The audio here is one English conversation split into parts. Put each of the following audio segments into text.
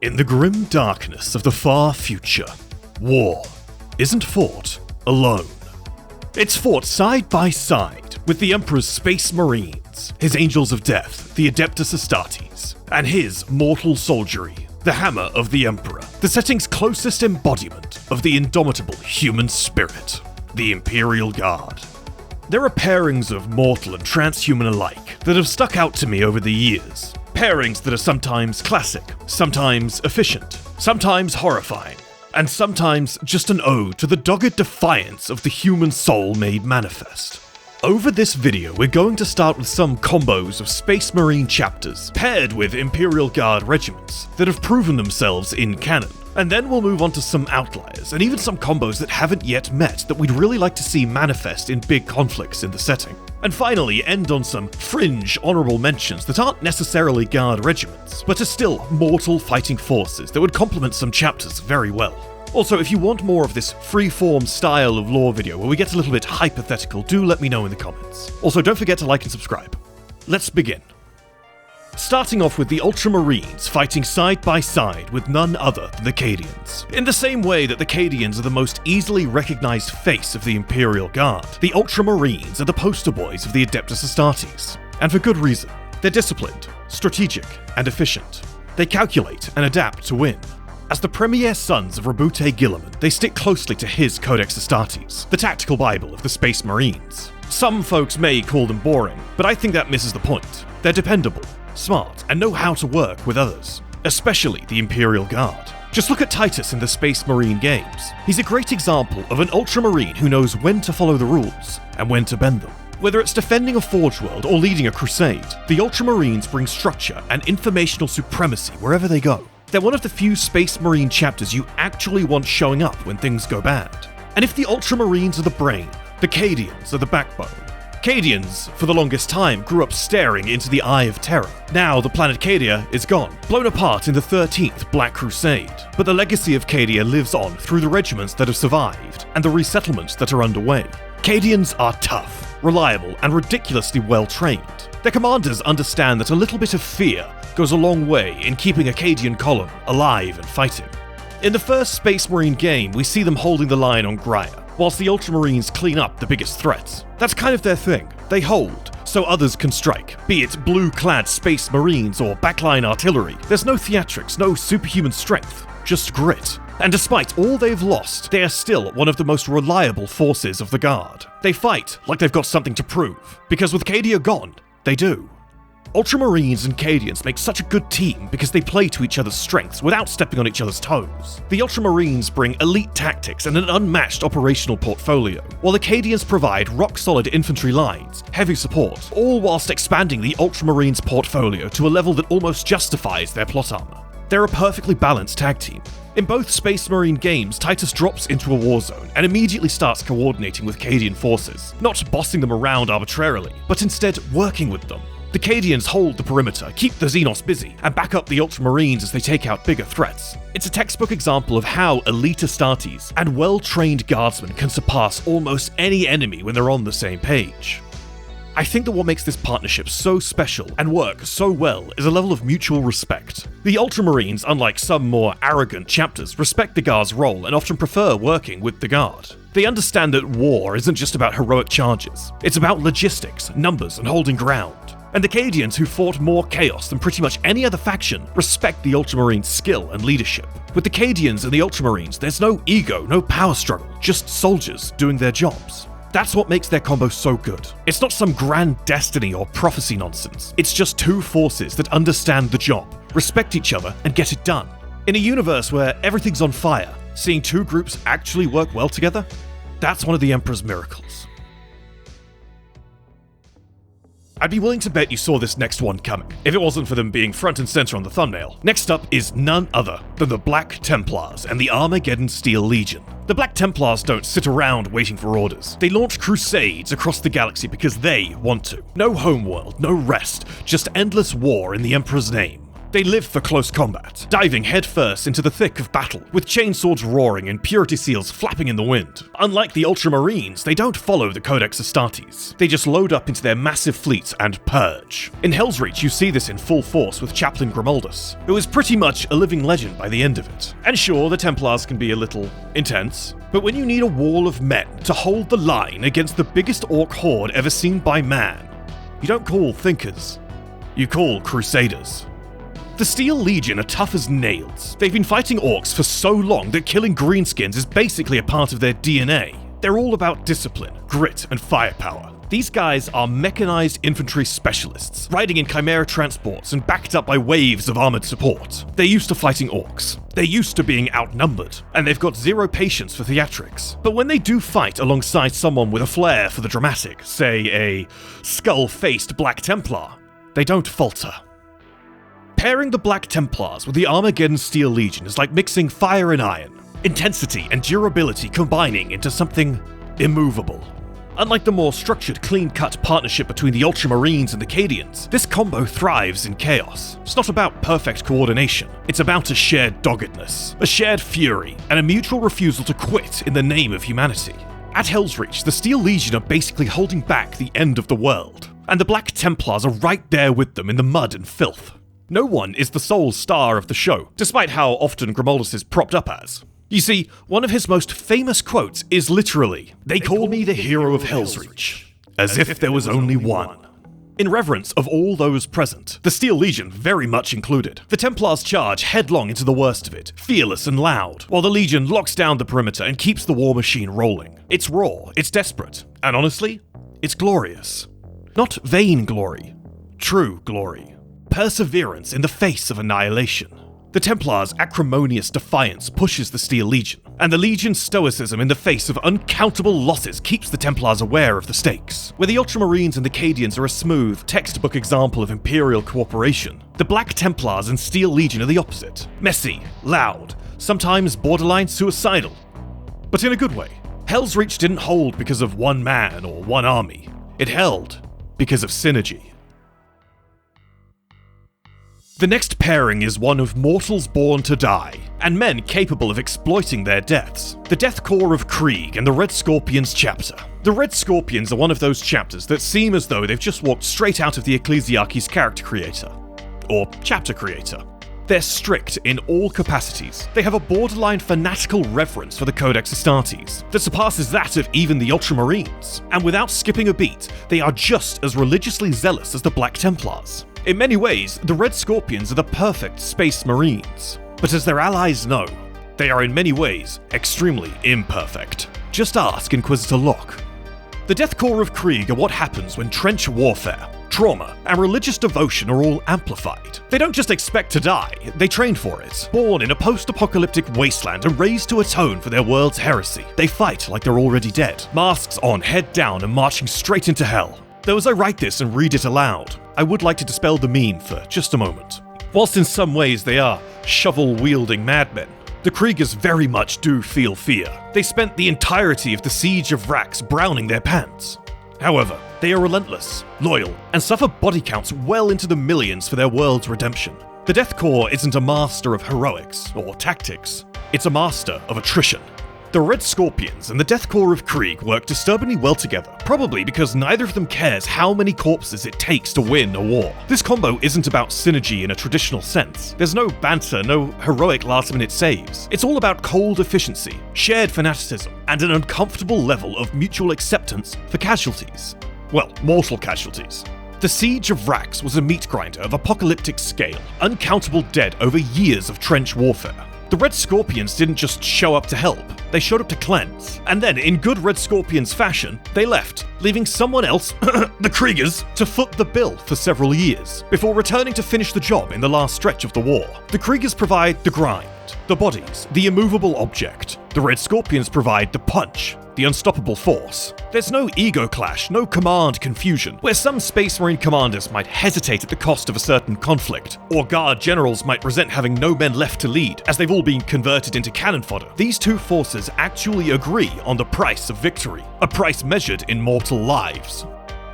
In the grim darkness of the far future, war isn't fought alone. It's fought side by side with the Emperor's Space Marines, his Angels of Death, the Adeptus Astartes, and his mortal soldiery, the Hammer of the Emperor, the setting's closest embodiment of the indomitable human spirit, the Imperial Guard. There are pairings of mortal and transhuman alike that have stuck out to me over the years. Pairings that are sometimes classic, sometimes efficient, sometimes horrifying, and sometimes just an ode to the dogged defiance of the human soul made manifest. Over this video, we're going to start with some combos of Space Marine chapters paired with Imperial Guard regiments that have proven themselves in canon, and then we'll move on to some outliers and even some combos that haven't yet met that we'd really like to see manifest in big conflicts in the setting. And finally, end on some fringe honourable mentions that aren't necessarily Guard regiments, but are still mortal fighting forces that would complement some chapters very well. Also, if you want more of this free-form style of lore video where we get a little bit hypothetical, do let me know in the comments. Also, don't forget to like and subscribe. Let's begin. Starting off with the Ultramarines fighting side by side with none other than the Cadians. In the same way that the Cadians are the most easily recognized face of the Imperial Guard, the Ultramarines are the poster boys of the Adeptus Astartes. And for good reason. They're disciplined, strategic, and efficient. They calculate and adapt to win. As the premier sons of Rabute Guilliman, they stick closely to his Codex Astartes, the tactical bible of the Space Marines. Some folks may call them boring, but I think that misses the point. They're dependable, smart, and know how to work with others, especially the Imperial Guard. Just look at Titus in the Space Marine games. He's a great example of an Ultramarine who knows when to follow the rules and when to bend them. Whether it's defending a Forge World or leading a crusade, the Ultramarines bring structure and informational supremacy wherever they go. They're one of the few Space Marine chapters you actually want showing up when things go bad. And if the Ultramarines are the brain, the Cadians are the backbone. Cadians, for the longest time, grew up staring into the Eye of Terror. Now the planet Cadia is gone, blown apart in the 13th Black Crusade. But the legacy of Cadia lives on through the regiments that have survived and the resettlements that are underway. Cadians are tough, reliable, and ridiculously well trained. Their commanders understand that a little bit of fear goes a long way in keeping a Cadian column alive and fighting. In the first Space Marine game, we see them holding the line on Graia, whilst the Ultramarines clean up the biggest threats. That's kind of their thing. They hold, so others can strike, be it blue-clad Space Marines or backline artillery. There's no theatrics, no superhuman strength, just grit. And despite all they've lost, they are still one of the most reliable forces of the Guard. They fight like they've got something to prove, because with Cadia gone, they do. Ultramarines and Cadians make such a good team because they play to each other's strengths without stepping on each other's toes. The Ultramarines bring elite tactics and an unmatched operational portfolio, while the Cadians provide rock-solid infantry lines, heavy support, all whilst expanding the Ultramarines' portfolio to a level that almost justifies their plot armor. They're a perfectly balanced tag team. In both Space Marine games, Titus drops into a war zone and immediately starts coordinating with Cadian forces, not bossing them around arbitrarily, but instead working with them. The Cadians hold the perimeter, keep the Xenos busy, and back up the Ultramarines as they take out bigger threats. It's a textbook example of how elite Astartes and well-trained guardsmen can surpass almost any enemy when they're on the same page. I think that what makes this partnership so special and work so well is a level of mutual respect. The Ultramarines, unlike some more arrogant chapters, respect the Guard's role and often prefer working with the Guard. They understand that war isn't just about heroic charges, it's about logistics, numbers, and holding ground. And the Cadians, who fought more chaos than pretty much any other faction, respect the Ultramarines' skill and leadership. With the Cadians and the Ultramarines, there's no ego, no power struggle, just soldiers doing their jobs. That's what makes their combo so good. It's not some grand destiny or prophecy nonsense. It's just two forces that understand the job, respect each other, and get it done. In a universe where everything's on fire, seeing two groups actually work well together, that's one of the Emperor's miracles. I'd be willing to bet you saw this next one coming, if it wasn't for them being front and center on the thumbnail. Next up is none other than the Black Templars and the Armageddon Steel Legion. The Black Templars don't sit around waiting for orders. They launch crusades across the galaxy because they want to. No homeworld, no rest, just endless war in the Emperor's name. They live for close combat, diving headfirst into the thick of battle, with chainswords roaring and purity seals flapping in the wind. Unlike the Ultramarines, they don't follow the Codex Astartes. They just load up into their massive fleets and purge. In Hell's Reach, you see this in full force with Chaplain Grimaldus, who is pretty much a living legend by the end of it. And sure, the Templars can be a little intense, but when you need a wall of men to hold the line against the biggest orc horde ever seen by man, you don't call thinkers, you call crusaders. The Steel Legion are tough as nails. They've been fighting orcs for so long that killing greenskins is basically a part of their DNA. They're all about discipline, grit, and firepower. These guys are mechanized infantry specialists, riding in chimera transports and backed up by waves of armored support. They're used to fighting orcs. They're used to being outnumbered, and they've got zero patience for theatrics. But when they do fight alongside someone with a flair for the dramatic, say a skull-faced Black Templar, they don't falter. Pairing the Black Templars with the Armageddon Steel Legion is like mixing fire and iron, intensity and durability combining into something immovable. Unlike the more structured, clean-cut partnership between the Ultramarines and the Cadians, this combo thrives in chaos. It's not about perfect coordination, it's about a shared doggedness, a shared fury, and a mutual refusal to quit in the name of humanity. At Hell's Reach, the Steel Legion are basically holding back the end of the world, and the Black Templars are right there with them in the mud and filth. No one is the sole star of the show, despite how often Grimaldus is propped up as. You see, one of his most famous quotes is literally, "They call me the hero of Hell's Reach, as if there was only one." In reverence of all those present, the Steel Legion very much included, the Templars charge headlong into the worst of it, fearless and loud, while the Legion locks down the perimeter and keeps the war machine rolling. It's raw, it's desperate, and honestly, it's glorious. Not vain glory, true glory. Perseverance in the face of annihilation. The Templars' acrimonious defiance pushes the Steel Legion, and the Legion's stoicism in the face of uncountable losses keeps the Templars aware of the stakes. Where the Ultramarines and the Cadians are a smooth, textbook example of Imperial cooperation, the Black Templars and Steel Legion are the opposite. Messy, loud, sometimes borderline suicidal. But in a good way. Hell's Reach didn't hold because of one man or one army. It held because of synergy. The next pairing is one of mortals born to die, and men capable of exploiting their deaths. The Death Corps of Krieg and the Red Scorpions chapter. The Red Scorpions are one of those chapters that seem as though they've just walked straight out of the Ecclesiarchy's character creator. Or chapter creator. They're strict in all capacities. They have a borderline fanatical reverence for the Codex Astartes that surpasses that of even the Ultramarines. And without skipping a beat, they are just as religiously zealous as the Black Templars. In many ways, the Red Scorpions are the perfect Space Marines. But as their allies know, they are in many ways extremely imperfect. Just ask Inquisitor Locke. The Death Corps of Krieg are what happens when trench warfare, trauma, and religious devotion are all amplified. They don't just expect to die, they train for it. Born in a post-apocalyptic wasteland and raised to atone for their world's heresy, they fight like they're already dead. Masks on, head down, and marching straight into hell. Though as I write this and read it aloud, I would like to dispel the meme for just a moment. Whilst in some ways they are shovel-wielding madmen, the Kriegers very much do feel fear. They spent the entirety of the Siege of Rax browning their pants. However, they are relentless, loyal, and suffer body counts well into the millions for their world's redemption. The Death Corps isn't a master of heroics or tactics, it's a master of attrition. The Red Scorpions and the Death Corps of Krieg work disturbingly well together, probably because neither of them cares how many corpses it takes to win a war. This combo isn't about synergy in a traditional sense. There's no banter, no heroic last-minute saves. It's all about cold efficiency, shared fanaticism, and an uncomfortable level of mutual acceptance for casualties. Well, mortal casualties. The Siege of Rax was a meat grinder of apocalyptic scale, uncountable dead over years of trench warfare. The Red Scorpions didn't just show up to help, they showed up to cleanse. And then, in good Red Scorpions fashion, they left, leaving someone else, the Kriegers, to foot the bill for several years, before returning to finish the job in the last stretch of the war. The Kriegers provide the grind, the bodies, the immovable object. The Red Scorpions provide the punch, the unstoppable force. There's no ego clash, no command confusion, where some Space Marine commanders might hesitate at the cost of a certain conflict, or guard generals might resent having no men left to lead, as they've all been converted into cannon fodder. These two forces actually agree on the price of victory, a price measured in mortal lives.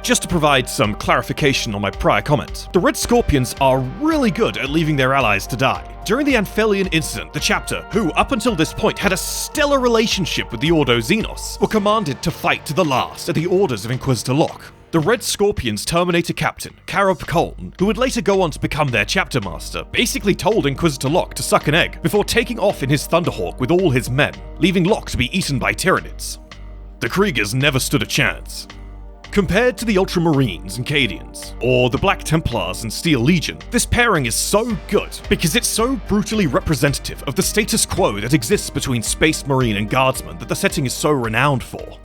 Just to provide some clarification on my prior comment, the Red Scorpions are really good at leaving their allies to die. During the Valhallen incident, the chapter, who up until this point had a stellar relationship with the Ordo Xenos, were commanded to fight to the last at the orders of Inquisitor Locke. The Red Scorpions Terminator captain, Karl, who would later go on to become their chapter master, basically told Inquisitor Locke to suck an egg before taking off in his Thunderhawk with all his men, leaving Locke to be eaten by Tyranids. The Kriegers never stood a chance. Compared to the Ultramarines and Cadians, or the Black Templars and Steel Legion, this pairing is so good because it's so brutally representative of the status quo that exists between Space Marine and Guardsman that the setting is so renowned for.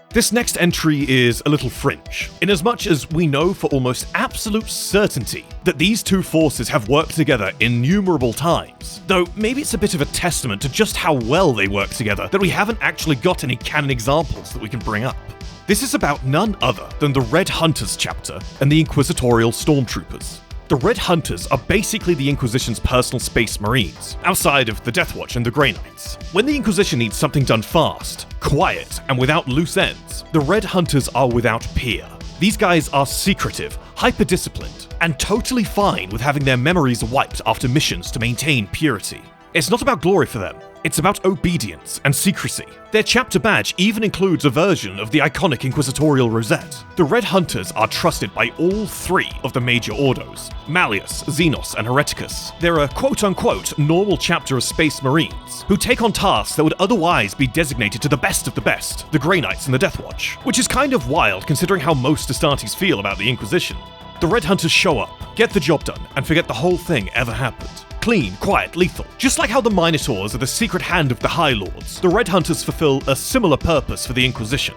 This next entry is a little fringe, inasmuch as we know for almost absolute certainty that these two forces have worked together innumerable times, though maybe it's a bit of a testament to just how well they work together that we haven't actually got any canon examples that we can bring up. This is about none other than the Red Hunters chapter and the Inquisitorial Stormtroopers. The Red Hunters are basically the Inquisition's personal Space Marines, outside of the Death Watch and the Grey Knights. When the Inquisition needs something done fast, quiet, and without loose ends, the Red Hunters are without peer. These guys are secretive, hyper-disciplined, and totally fine with having their memories wiped after missions to maintain purity. It's not about glory for them, it's about obedience and secrecy. Their chapter badge even includes a version of the iconic Inquisitorial rosette. The Red Hunters are trusted by all three of the major Ordos, Malleus, Xenos, and Hereticus. They're a quote-unquote normal chapter of Space Marines, who take on tasks that would otherwise be designated to the best of the best, the Grey Knights and the Death Watch, which is kind of wild considering how most Astartes feel about the Inquisition. The Red Hunters show up, get the job done, and forget the whole thing ever happened. Clean, quiet, lethal. Just like how the Minotaurs are the secret hand of the High Lords, the Red Hunters fulfill a similar purpose for the Inquisition.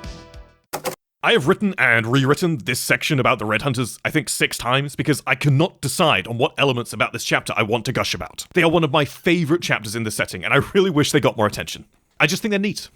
I have written and rewritten this section about the Red Hunters, I think 6 times, because I cannot decide on what elements about this chapter I want to gush about. They are one of my favourite chapters in this setting, and I really wish they got more attention. I just think they're neat.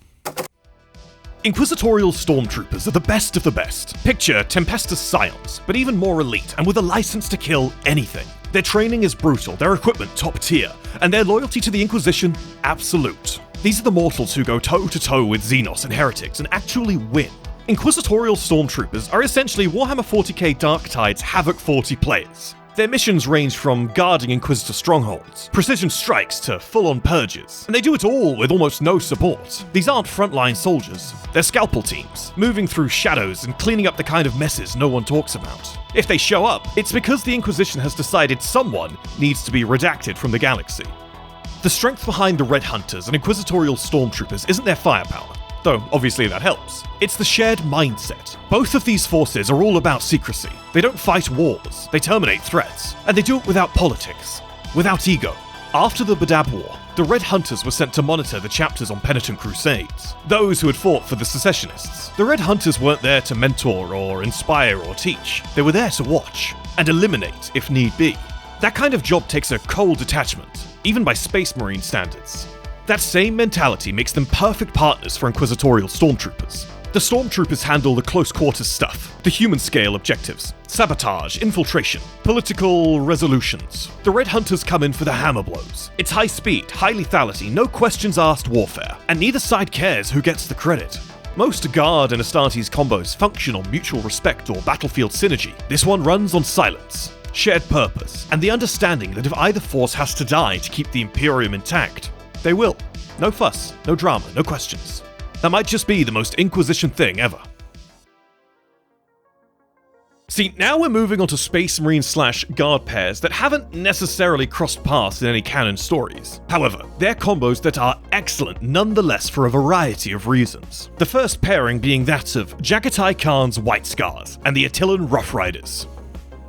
Inquisitorial Stormtroopers are the best of the best. Picture Tempestus Scions, but even more elite and with a license to kill anything. Their training is brutal, their equipment top tier, and their loyalty to the Inquisition absolute. These are the mortals who go toe-to-toe with Xenos and Heretics and actually win. Inquisitorial Stormtroopers are essentially Warhammer 40k Dark Tide's Havoc 40 players. Their missions range from guarding Inquisitor strongholds, precision strikes to full-on purges, and they do it all with almost no support. These aren't frontline soldiers, they're scalpel teams, moving through shadows and cleaning up the kind of messes no one talks about. If they show up, it's because the Inquisition has decided someone needs to be redacted from the galaxy. The strength behind the Red Hunters and Inquisitorial Stormtroopers isn't their firepower, though obviously that helps. It's the shared mindset. Both of these forces are all about secrecy. They don't fight wars, they terminate threats, and they do it without politics, without ego. After the Badab War, the Red Hunters were sent to monitor the chapters on penitent crusades, those who had fought for the secessionists. The Red Hunters weren't there to mentor or inspire or teach, they were there to watch, and eliminate if need be. That kind of job takes a cold detachment, even by Space Marine standards. That same mentality makes them perfect partners for Inquisitorial Stormtroopers. The Stormtroopers handle the close quarters stuff, the human scale objectives, sabotage, infiltration, political resolutions. The Red Hunters come in for the hammer blows. It's high speed, high lethality, no questions asked warfare, and neither side cares who gets the credit. Most Guard and Astartes combos function on mutual respect or battlefield synergy. This one runs on silence, shared purpose, and the understanding that if either force has to die to keep the Imperium intact, they will. No fuss, no drama, no questions. That might just be the most Inquisition thing ever. See, now we're moving on to Space Marine / Guard pairs that haven't necessarily crossed paths in any canon stories. However, they're combos that are excellent nonetheless for a variety of reasons. The first pairing being that of Jagatai Khan's White Scars and the Attilan Rough Riders.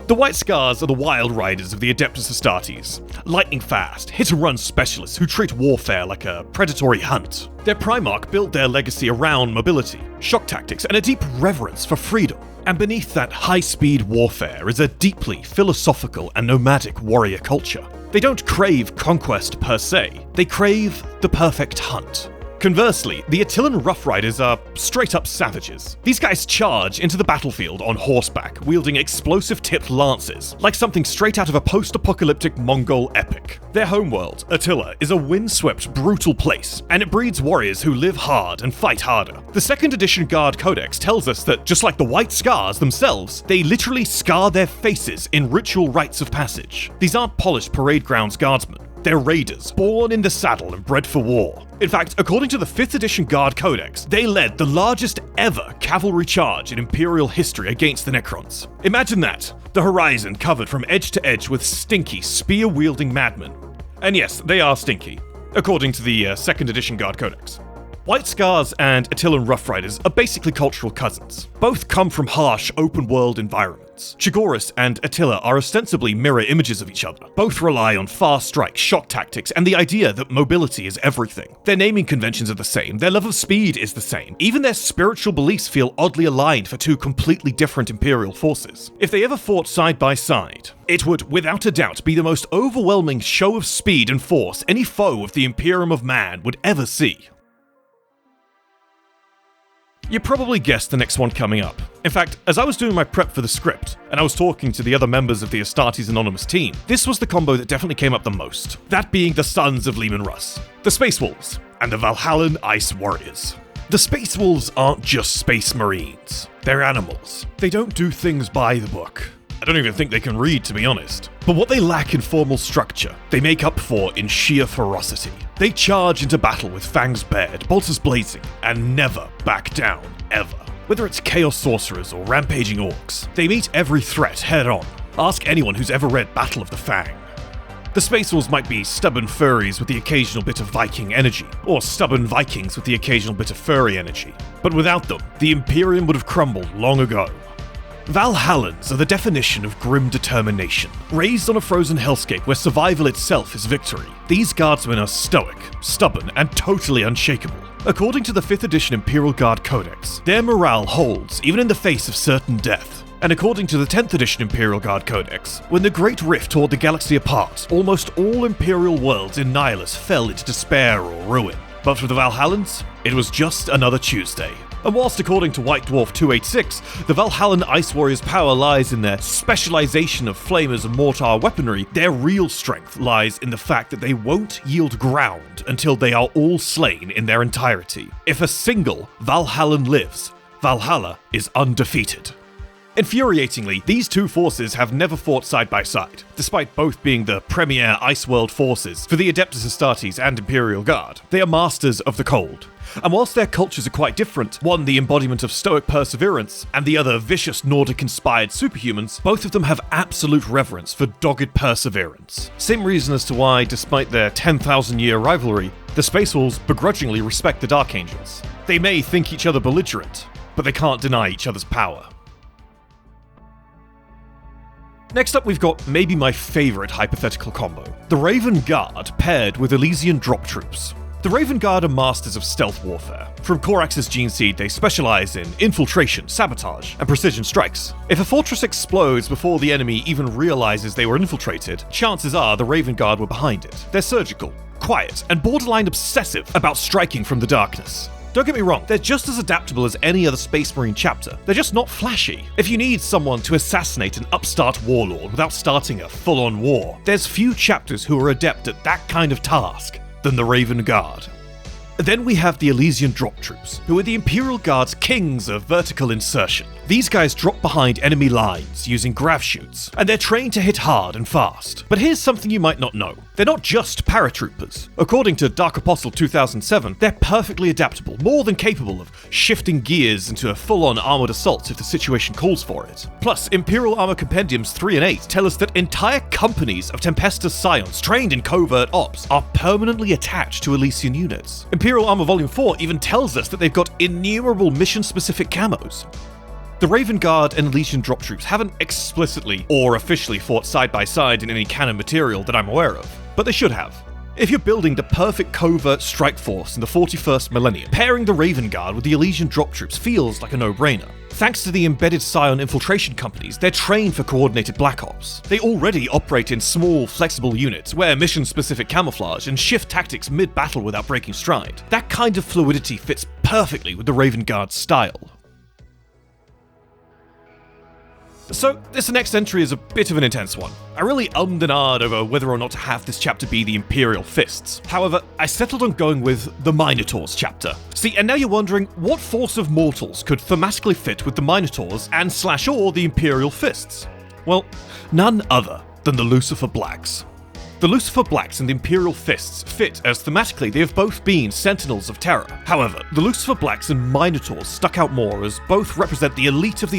The White Scars are the Wild Riders of the Adeptus Astartes, lightning-fast, hit-and-run specialists who treat warfare like a predatory hunt. Their Primarch built their legacy around mobility, shock tactics, and a deep reverence for freedom. And beneath that high-speed warfare is a deeply philosophical and nomadic warrior culture. They don't crave conquest per se, they crave the perfect hunt. Conversely, the Attilan Rough Riders are straight-up savages. These guys charge into the battlefield on horseback, wielding explosive-tipped lances, like something straight out of a post-apocalyptic Mongol epic. Their homeworld, Attila, is a windswept, brutal place, and it breeds warriors who live hard and fight harder. The 2nd edition Guard Codex tells us that, just like the White Scars themselves, they literally scar their faces in ritual rites of passage. These aren't polished parade grounds guardsmen. They're raiders, born in the saddle and bred for war. In fact, according to the 5th edition Guard Codex, they led the largest ever cavalry charge in Imperial history against the Necrons. Imagine that, the horizon covered from edge to edge with stinky, spear-wielding madmen. And yes, they are stinky, according to the 2nd edition Guard Codex. White Scars and Attilan Rough Riders are basically cultural cousins. Both come from harsh, open-world environments. Chigoris and Attila are ostensibly mirror images of each other. Both rely on fast strikes, shock tactics, and the idea that mobility is everything. Their naming conventions are the same, their love of speed is the same. Even their spiritual beliefs feel oddly aligned for two completely different Imperial forces. If they ever fought side by side, it would, without a doubt, be the most overwhelming show of speed and force any foe of the Imperium of Man would ever see. You probably guessed the next one coming up. In fact, as I was doing my prep for the script, and I was talking to the other members of the Astartes Anonymous team, this was the combo that definitely came up the most. That being the sons of Leman Russ, the Space Wolves, and the Valhallen Ice Warriors. The Space Wolves aren't just Space Marines. They're animals. They don't do things by the book. I don't even think they can read, to be honest. But what they lack in formal structure, they make up for in sheer ferocity. They charge into battle with fangs bared, bolters blazing, and never back down, ever. Whether it's Chaos Sorcerers or rampaging orcs, they meet every threat head-on. Ask anyone who's ever read Battle of the Fang. The Space Wolves might be stubborn furries with the occasional bit of Viking energy, or stubborn Vikings with the occasional bit of furry energy. But without them, the Imperium would have crumbled long ago. Valhallans are the definition of grim determination. Raised on a frozen hellscape where survival itself is victory, these guardsmen are stoic, stubborn, and totally unshakable. According to the 5th edition Imperial Guard Codex, their morale holds even in the face of certain death. And according to the 10th edition Imperial Guard Codex, when the Great Rift tore the galaxy apart, almost all Imperial worlds in Nihilus fell into despair or ruin. But for the Valhallans, it was just another Tuesday. And whilst according to White Dwarf 286, the Valhallen Ice Warriors' power lies in their specialization of flamers and mortar weaponry, their real strength lies in the fact that they won't yield ground until they are all slain in their entirety. If a single Valhallen lives, Valhalla is undefeated. Infuriatingly, these two forces have never fought side by side, despite both being the premier Ice World forces for the Adeptus Astartes and Imperial Guard. They are masters of the cold. And whilst their cultures are quite different, one the embodiment of stoic perseverance, and the other vicious Nordic-inspired superhumans, both of them have absolute reverence for dogged perseverance. Same reason as to why, despite their 10,000-year rivalry, the Space Wolves begrudgingly respect the Dark Angels. They may think each other belligerent, but they can't deny each other's power. Next up, we've got maybe my favourite hypothetical combo, the Raven Guard paired with Elysian Drop Troops. The Raven Guard are masters of stealth warfare. From Corax's gene seed, they specialize in infiltration, sabotage, and precision strikes. If a fortress explodes before the enemy even realizes they were infiltrated, chances are the Raven Guard were behind it. They're surgical, quiet, and borderline obsessive about striking from the darkness. Don't get me wrong, they're just as adaptable as any other Space Marine chapter. They're just not flashy. If you need someone to assassinate an upstart warlord without starting a full-on war, there's few chapters who are adept at that kind of task than the Raven Guard. Then we have the Elysian Drop Troops, who are the Imperial Guard's kings of vertical insertion. These guys drop behind enemy lines using grav shoots, and they're trained to hit hard and fast. But here's something you might not know. They're not just paratroopers. According to Dark Apostle 2007, they're perfectly adaptable, more than capable of shifting gears into a full-on armored assault if the situation calls for it. Plus, Imperial Armor Compendiums 3 and 8 tell us that entire companies of Tempestus Scions trained in covert ops are permanently attached to Elysian units. Imperial Armor Volume 4 even tells us that they've got innumerable mission-specific camos. The Raven Guard and Elysian Drop Troops haven't explicitly or officially fought side by side in any canon material that I'm aware of, but they should have. If you're building the perfect covert strike force in the 41st millennium, pairing the Raven Guard with the Alleian drop troops feels like a no-brainer. Thanks to the embedded Scion infiltration companies, they're trained for coordinated black ops. They already operate in small, flexible units, wear mission-specific camouflage, and shift tactics mid-battle without breaking stride. That kind of fluidity fits perfectly with the Raven Guard's style. So, this next entry is a bit of an intense one. I really ummed and ahed over whether or not to have this chapter be the Imperial Fists. However, I settled on going with the Minotaurs chapter. See, and now you're wondering, what force of mortals could thematically fit with the Minotaurs and /or the Imperial Fists? Well, none other than the Lucifer Blacks. The Lucifer Blacks and the Imperial Fists fit as thematically they have both been Sentinels of Terror. However, the Lucifer Blacks and Minotaurs stuck out more as both represent the elite of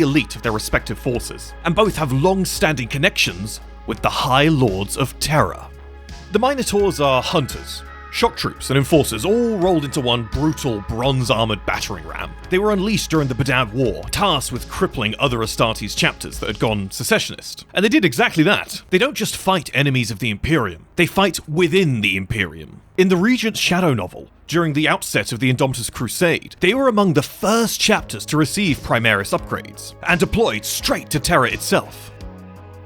their respective forces, and both have long-standing connections with the High Lords of Terror. The Minotaurs are hunters, shock troops, and enforcers all rolled into one brutal, bronze-armoured battering ram. They were unleashed during the Badab War, tasked with crippling other Astartes chapters that had gone secessionist. And they did exactly that. They don't just fight enemies of the Imperium, they fight within the Imperium. In the Regent's Shadow novel, during the outset of the Indomitus Crusade, they were among the first chapters to receive Primaris upgrades, and deployed straight to Terra itself.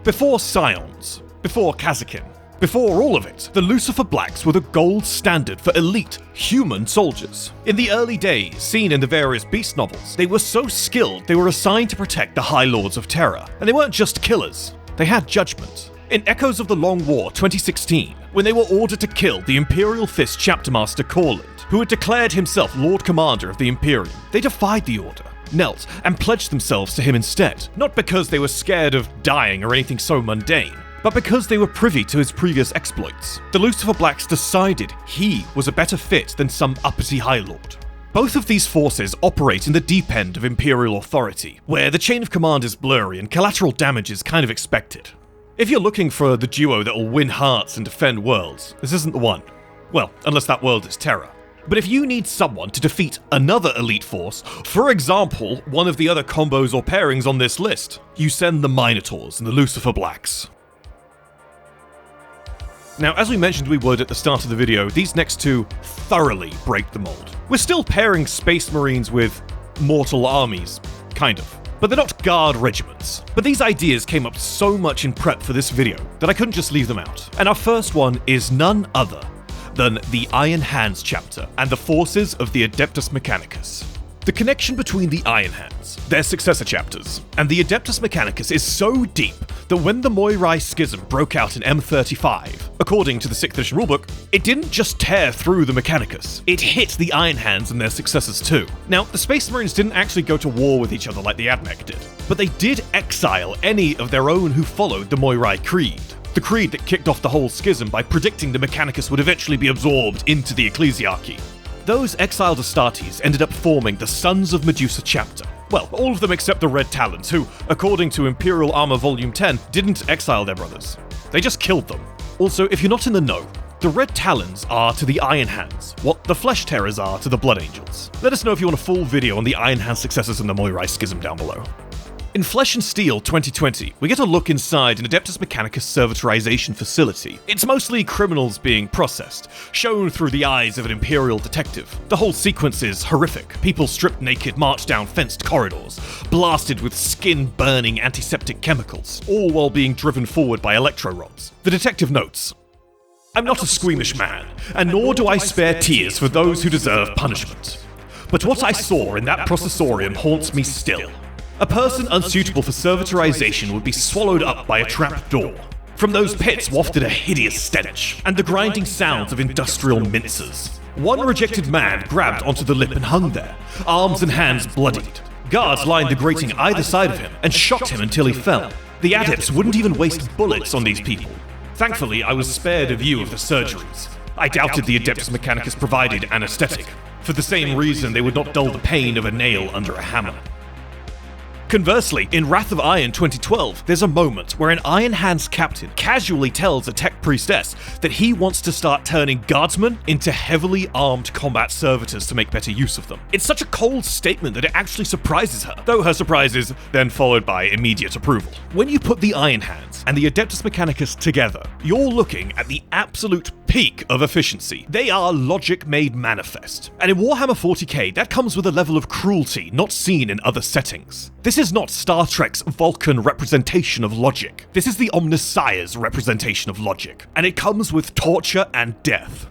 Before Scions, before Kazakin, before all of it, the Lucifer Blacks were the gold standard for elite, human soldiers. In the early days, seen in the various Beast novels, they were so skilled they were assigned to protect the High Lords of Terror. And they weren't just killers, they had judgment. In Echoes of the Long War 2016, when they were ordered to kill the Imperial Fist Chapter Master Corland, who had declared himself Lord Commander of the Imperium, they defied the order, knelt, and pledged themselves to him instead, not because they were scared of dying or anything so mundane, but because they were privy to his previous exploits. The Lucifer Blacks decided he was a better fit than some uppity High Lord. Both of these forces operate in the deep end of Imperial authority, where the chain of command is blurry and collateral damage is kind of expected. If you're looking for the duo that will win hearts and defend worlds, this isn't the one. Well, unless that world is Terra. But if you need someone to defeat another elite force, for example, one of the other combos or pairings on this list, you send the Minotaurs and the Lucifer Blacks. Now, as we mentioned we would at the start of the video, these next two thoroughly break the mold. We're still pairing Space Marines with mortal armies, kind of. But they're not guard regiments. But these ideas came up so much in prep for this video that I couldn't just leave them out. And our first one is none other than the Iron Hands chapter and the forces of the Adeptus Mechanicus. The connection between the Iron Hands, their successor chapters, and the Adeptus Mechanicus is so deep that when the Moirai Schism broke out in M35, according to the 6th edition rulebook, it didn't just tear through the Mechanicus, it hit the Iron Hands and their successors too. Now, the Space Marines didn't actually go to war with each other like the Admech did, but they did exile any of their own who followed the Moirai Creed. The creed that kicked off the whole schism by predicting the Mechanicus would eventually be absorbed into the Ecclesiarchy. Those exiled Astartes ended up forming the Sons of Medusa chapter. Well, all of them except the Red Talons, who, according to Imperial Armor Volume 10, didn't exile their brothers. They just killed them. Also, if you're not in the know, the Red Talons are to the Iron Hands what the Flesh Terrors are to the Blood Angels. Let us know if you want a full video on the Iron Hands successors in the Moirai Schism down below. In Flesh and Steel 2020, we get a look inside an Adeptus Mechanicus servitorization facility. It's mostly criminals being processed, shown through the eyes of an Imperial detective. The whole sequence is horrific. People stripped naked march down fenced corridors, blasted with skin-burning antiseptic chemicals, all while being driven forward by electro rods. The detective notes, "I'm not a squeamish man, and nor do I spare tears for those who deserve punishment. But what I saw in that processorium haunts me still. A person unsuitable for servitorization would be swallowed up by a trap door. From those pits wafted a hideous stench, and the grinding sounds of industrial mincers. One rejected man grabbed onto the lip and hung there, arms and hands bloodied. Guards lined the grating either side of him and shot him until he fell. The adepts wouldn't even waste bullets on these people. Thankfully, I was spared a view of the surgeries. I doubted the Adeptus Mechanicus provided anesthetic, for the same reason they would not dull the pain of a nail under a hammer." Conversely, in Wrath of Iron 2012, there's a moment where an Iron Hands captain casually tells a tech priestess that he wants to start turning guardsmen into heavily armed combat servitors to make better use of them. It's such a cold statement that it actually surprises her, though her surprise is then followed by immediate approval. When you put the Iron Hands and the Adeptus Mechanicus together, you're looking at the absolute peak of efficiency. They are logic made manifest. And in Warhammer 40k, that comes with a level of cruelty not seen in other settings. This is not Star Trek's Vulcan representation of logic. This is the Omnissiah's representation of logic. And it comes with torture and death.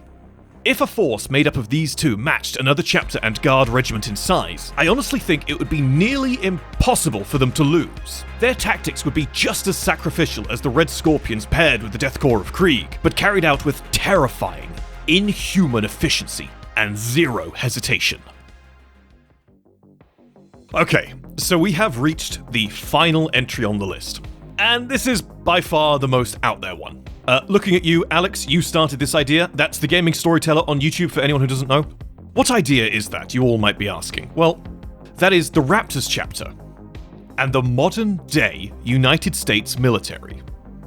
If a force made up of these two matched another chapter and guard regiment in size, I honestly think it would be nearly impossible for them to lose. Their tactics would be just as sacrificial as the Red Scorpions paired with the Death Corps of Krieg, but carried out with terrifying, inhuman efficiency and zero hesitation. Okay, so we have reached the final entry on the list. And this is by far the most out there one. Looking at you, Alex, you started this idea. That's the Gaming Storyteller on YouTube for anyone who doesn't know. What idea is that, you all might be asking? Well, that is the Raptors chapter and the modern day United States military.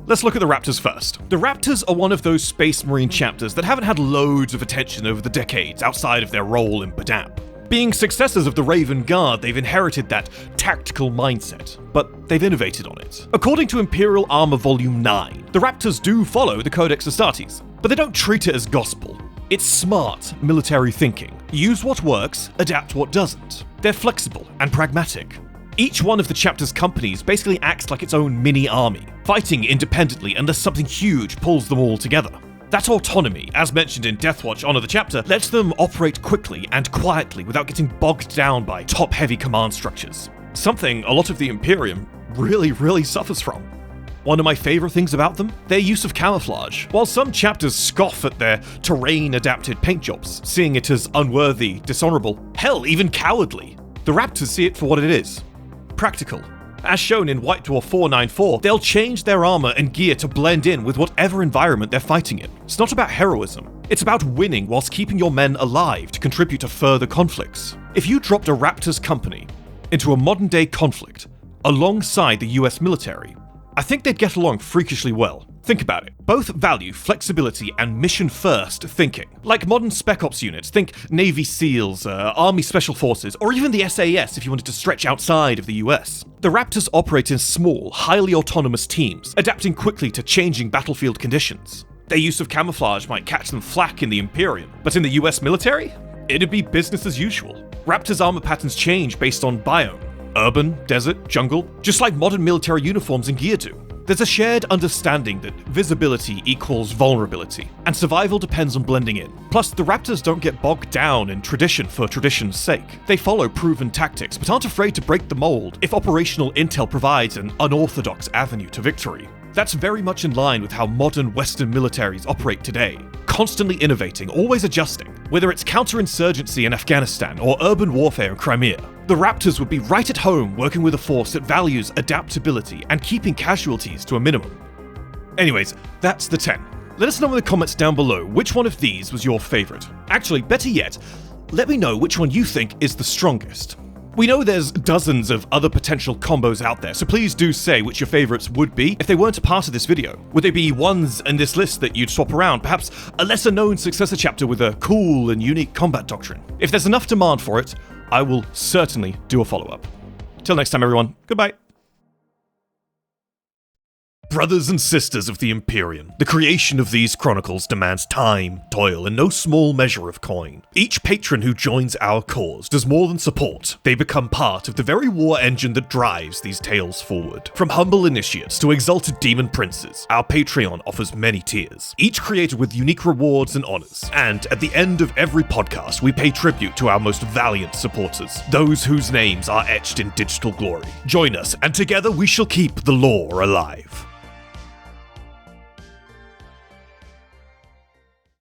Let's look at the Raptors first. The Raptors are one of those Space Marine chapters that haven't had loads of attention over the decades outside of their role in Badab. Being successors of the Raven Guard, they've inherited that tactical mindset, but they've innovated on it. According to Imperial Armor Volume 9, the Raptors do follow the Codex Astartes, but they don't treat it as gospel. It's smart military thinking. Use what works, adapt what doesn't. They're flexible and pragmatic. Each one of the chapter's companies basically acts like its own mini-army, fighting independently unless something huge pulls them all together. That autonomy, as mentioned in Deathwatch Honor the Chapter, lets them operate quickly and quietly without getting bogged down by top-heavy command structures. Something a lot of the Imperium really suffers from. One of my favourite things about them? Their use of camouflage. While some chapters scoff at their terrain-adapted paint jobs, seeing it as unworthy, dishonourable, hell, even cowardly, the Raptors see it for what it is. Practical. As shown in White Dwarf 494, they'll change their armor and gear to blend in with whatever environment they're fighting in. It's not about heroism. It's about winning whilst keeping your men alive to contribute to further conflicts. If you dropped a Raptors company into a modern-day conflict alongside the US military, I think they'd get along freakishly well. Think about it. Both value flexibility and mission-first thinking. Like modern Spec Ops units, think Navy SEALs, Army Special Forces, or even the SAS if you wanted to stretch outside of the US. The Raptors operate in small, highly autonomous teams, adapting quickly to changing battlefield conditions. Their use of camouflage might catch them flack in the Imperium, but in the US military, it'd be business as usual. Raptors' armor patterns change based on biome. Urban, desert, jungle, just like modern military uniforms and gear do. There's a shared understanding that visibility equals vulnerability, and survival depends on blending in. Plus, the Raptors don't get bogged down in tradition for tradition's sake. They follow proven tactics, but aren't afraid to break the mold if operational intel provides an unorthodox avenue to victory. That's very much in line with how modern Western militaries operate today, constantly innovating, always adjusting. Whether it's counterinsurgency in Afghanistan or urban warfare in Crimea, the Raptors would be right at home working with a force that values adaptability and keeping casualties to a minimum. Anyways, that's the 10. Let us know in the comments down below which one of these was your favourite. Actually, better yet, let me know which one you think is the strongest. We know there's dozens of other potential combos out there, so please do say which your favourites would be if they weren't a part of this video. Would they be ones in this list that you'd swap around, perhaps a lesser known successor chapter with a cool and unique combat doctrine? If there's enough demand for it, I will certainly do a follow-up. Till next time everyone, goodbye. Brothers and sisters of the Imperium, the creation of these chronicles demands time, toil, and no small measure of coin. Each patron who joins our cause does more than support. They become part of the very war engine that drives these tales forward. From humble initiates to exalted demon princes, our Patreon offers many tiers, each created with unique rewards and honors. And at the end of every podcast, we pay tribute to our most valiant supporters, those whose names are etched in digital glory. Join us, and together we shall keep the lore alive.